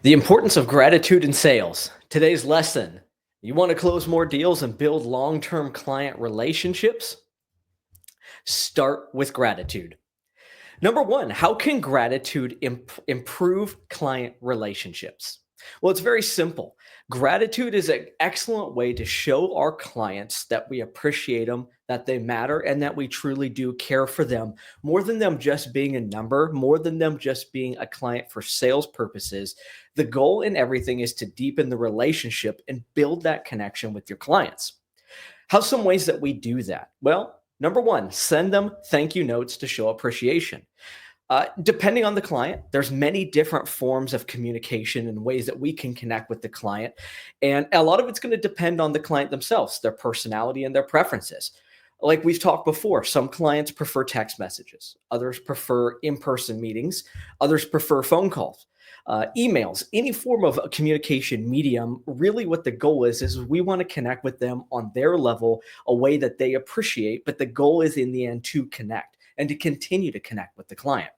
The importance of gratitude in sales. Today's lesson. You want to close more deals and build long term client relationships? Start with gratitude. Number one, how can gratitude improve client relationships? Well, it's very simple. Gratitude is an excellent way to show our clients that we appreciate them, that they matter, and that we truly do care for them more than them just being a number, more than them just being a client for sales purposes. The goal in everything is to deepen the relationship and build that connection with your clients. How's some ways that we do that? Well, number one, send them thank you notes to show appreciation. Depending on the client, there's many different forms of communication and ways that we can connect with the client. And a lot of it's going to depend on the client themselves, their personality and their preferences. Like we've talked before, some clients prefer text messages, others prefer in person meetings, others prefer phone calls. Emails, any form of a communication medium, really what the goal is we want to connect with them on their level, a way that they appreciate, but the goal is in the end to connect and to continue to connect with the client.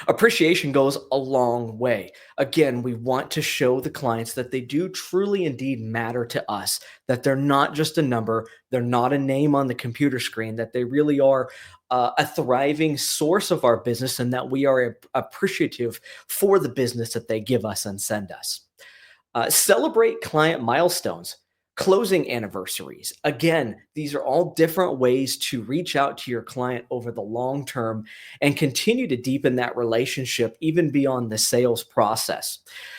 Appreciation goes a long way. Again, we want to show the clients that they do truly indeed matter to us, that they're not just a number, they're not a name on the computer screen, that they really are a thriving source of our business and that we are appreciative for the business that they give us and send us. Celebrate client milestones, closing anniversaries. Again, these are all different ways to reach out to your client over the long term and continue to deepen that relationship even beyond the sales process.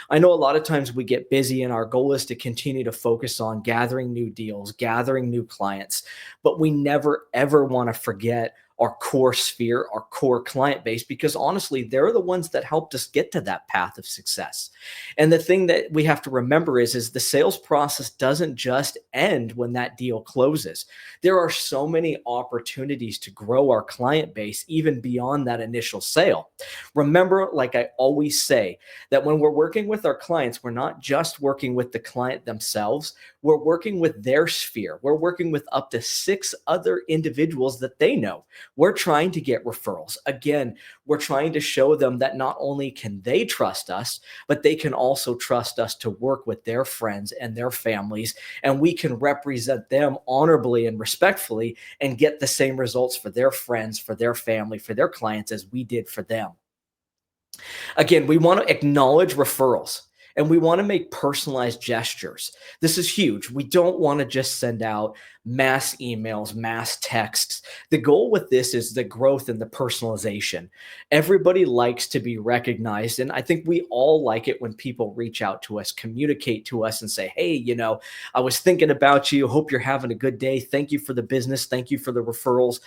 I know a lot of times we get busy and our goal is to continue to focus on gathering new deals, gathering new clients, but we never ever want to forget our core sphere, our core client base, because honestly, they're the ones that helped us get to that path of success. And the thing that we have to remember is the sales process doesn't just end when that deal closes. There are so many opportunities to grow our client base even beyond that initial sale. Remember, like I always say, that when we're working with our clients, we're not just working with the client themselves, we're working with their sphere. We're working with up to six other individuals that they know. We're trying to get referrals. Again, we're trying to show them that not only can they trust us, but they can also trust us to work with their friends and their families, and we can represent them honorably and respectfully and get the same results for their friends, for their family, for their clients as we did for them. Again, we want to acknowledge referrals and we want to make personalized gestures. This is huge. We don't want to just send out mass emails, mass texts. The goal with this is the growth and the personalization. Everybody likes to be recognized. And I think we all like it when people reach out to us, communicate to us, and say, hey, I was thinking about you. Hope you're having a good day. Thank you for the business. Thank you for the referrals.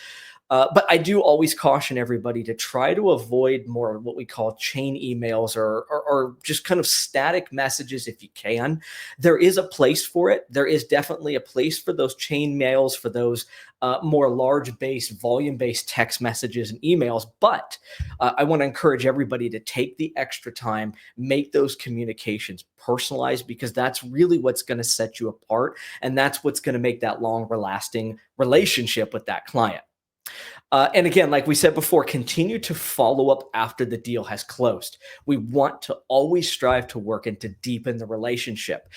But I do always caution everybody to try to avoid more what we call chain emails or just kind of static messages if you can. There is a place for it. There is definitely a place for those chain mails, for those more large based, volume based text messages and emails. But I want to encourage everybody to take the extra time, make those communications personalized, because that's really what's going to set you apart. And that's what's going to make that long lasting relationship with that client. And again, like we said before, continue to follow up after the deal has closed. We want to always strive to work and to deepen the relationship.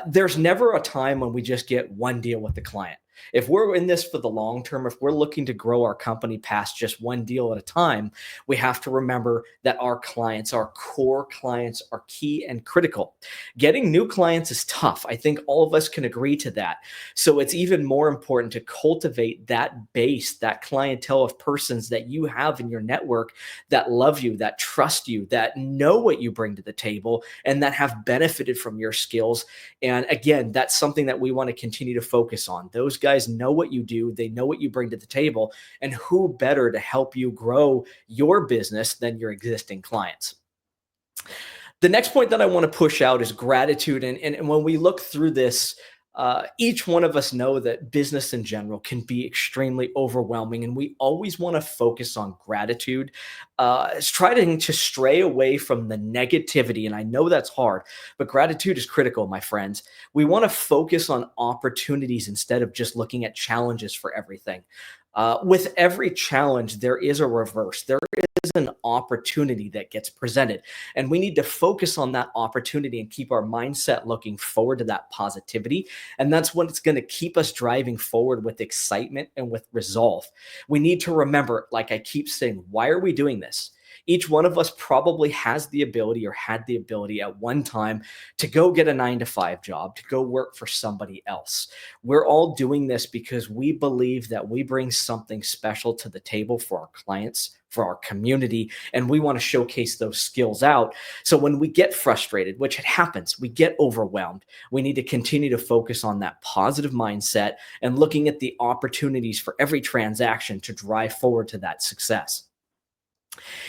There's never a time when we just get one deal with the client. If we're in this for the long term, if we're looking to grow our company past just one deal at a time, we have to remember that our clients, our core clients, are key and critical. Getting new clients is tough. I think all of us can agree to that. So it's even more important to cultivate that base, that clientele of persons that you have in your network that love you, that trust you, that know what you bring to the table, and that have benefited from your skills. And again, that's something that we want to continue to focus on. Those guys know what you do, they know what you bring to the table, and who better to help you grow your business than your existing clients? The next point that I want to push out is gratitude. And when we look through this, each one of us know that business in general can be extremely overwhelming, and we always want to focus on gratitude. It's trying to stray away from the negativity, and I know that's hard, but gratitude is critical, my friends. We want to focus on opportunities instead of just looking at challenges for everything. With every challenge, there is a reverse. There an opportunity that gets presented. And we need to focus on that opportunity and keep our mindset looking forward to that positivity. And that's what's going to keep us driving forward with excitement and with resolve. We need to remember, like I keep saying, why are we doing this? Each one of us probably has the ability or had the ability at one time to go get a 9 to 5 job, to go work for somebody else. We're all doing this because we believe that we bring something special to the table for our clients, for our community, and we want to showcase those skills out. So when we get frustrated, which it happens, we get overwhelmed, we need to continue to focus on that positive mindset and looking at the opportunities for every transaction to drive forward to that success.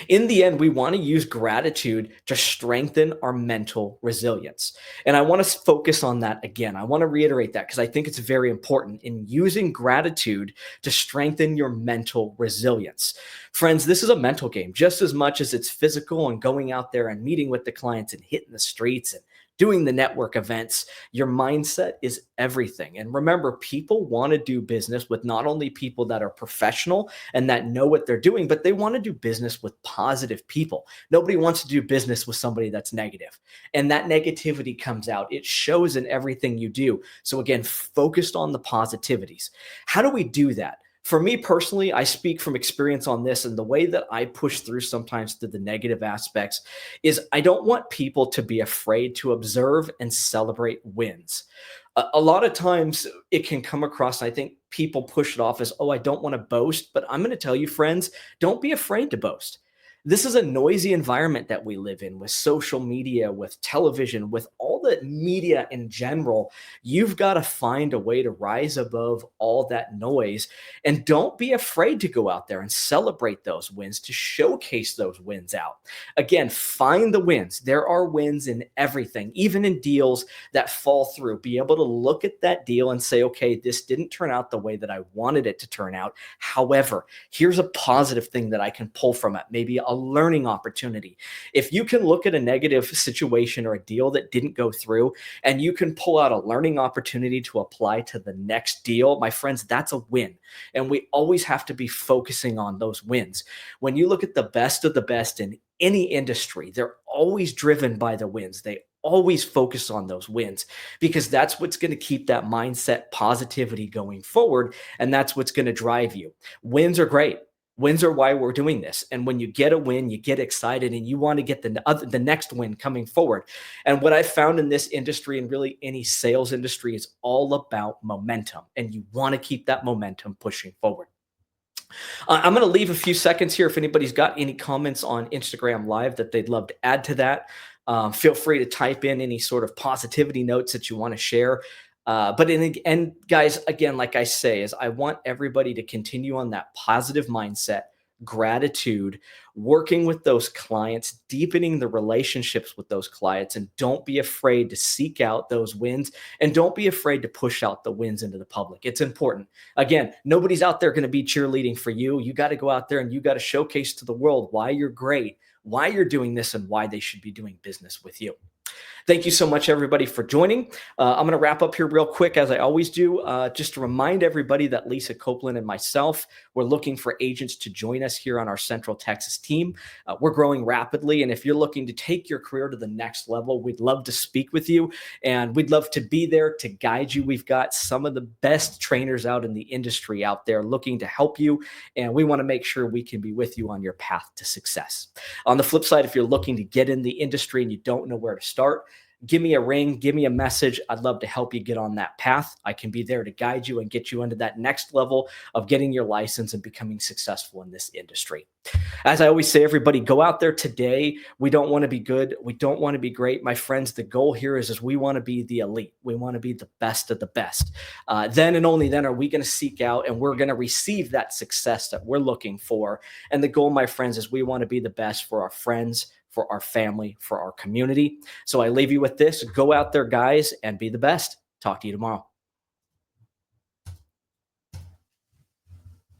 In the end, we want to use gratitude to strengthen our mental resilience. And I want to focus on that again. I want to reiterate that because I think it's very important in using gratitude to strengthen your mental resilience. Friends, this is a mental game just as much as it's physical and going out there and meeting with the clients and hitting the streets and doing the network events. Your mindset is everything. And remember, people want to do business with not only people that are professional and that know what they're doing, but they want to do business with positive people. Nobody wants to do business with somebody that's negative. And that negativity comes out. It shows in everything you do. So again, focused on the positivities. How do we do that? For me personally, I speak from experience on this, and the way that I push through sometimes through the negative aspects is I don't want people to be afraid to observe and celebrate wins. A lot of times it can come across, I think people push it off as, oh, I don't want to boast. But I'm going to tell you, friends, don't be afraid to boast. This is a noisy environment that we live in with social media, with television, with all the media in general. You've got to find a way to rise above all that noise. And don't be afraid to go out there and celebrate those wins, to showcase those wins out. Again, find the wins. There are wins in everything, even in deals that fall through. Be able to look at that deal and say, okay, this didn't turn out the way that I wanted it to turn out. However, here's a positive thing that I can pull from it, maybe a learning opportunity. If you can look at a negative situation or a deal that didn't go through and you can pull out a learning opportunity to apply to the next deal, my friends, that's a win. And we always have to be focusing on those wins. When you look at the best of the best in any industry, they're always driven by the wins. They always focus on those wins because that's what's going to keep that mindset positivity going forward. And that's what's going to drive you. Wins are great. Wins are why we're doing this. And when you get a win, you get excited and you want to get the next win coming forward. And what I found in this industry and really any sales industry is all about momentum. And you want to keep that momentum pushing forward. I'm going to leave a few seconds here. If anybody's got any comments on Instagram Live that they'd love to add to that, feel free to type in any sort of positivity notes that you want to share. But in the end, guys, again, like I say, is I want everybody to continue on that positive mindset, gratitude, working with those clients, deepening the relationships with those clients, and don't be afraid to seek out those wins and don't be afraid to push out the wins into the public. It's important. Again, nobody's out there going to be cheerleading for you. You got to go out there and you got to showcase to the world why you're great, why you're doing this, and why they should be doing business with you. Thank you so much, everybody, for joining. I'm going to wrap up here real quick, as I always do, just to remind everybody that Lisa Copeland and myself, we're looking for agents to join us here on our Central Texas team. We're growing rapidly, and if you're looking to take your career to the next level, we'd love to speak with you, and we'd love to be there to guide you. We've got some of the best trainers out in the industry out there looking to help you, and we want to make sure we can be with you on your path to success. On the flip side, if you're looking to get in the industry and you don't know where to start, give me a ring, give me a message. I'd love to help you get on that path. I can be there to guide you and get you into that next level of getting your license and becoming successful in this industry. As I always say, everybody, go out there today. We don't want to be good. We don't want to be great. My friends, the goal here is we want to be the elite. We want to be the best of the best. Then and only then are we going to seek out and we're going to receive that success that we're looking for. And the goal, my friends, is we want to be the best for our friends, for our family, for our community. So I leave you with this. Go out there, guys, and be the best. Talk to you tomorrow.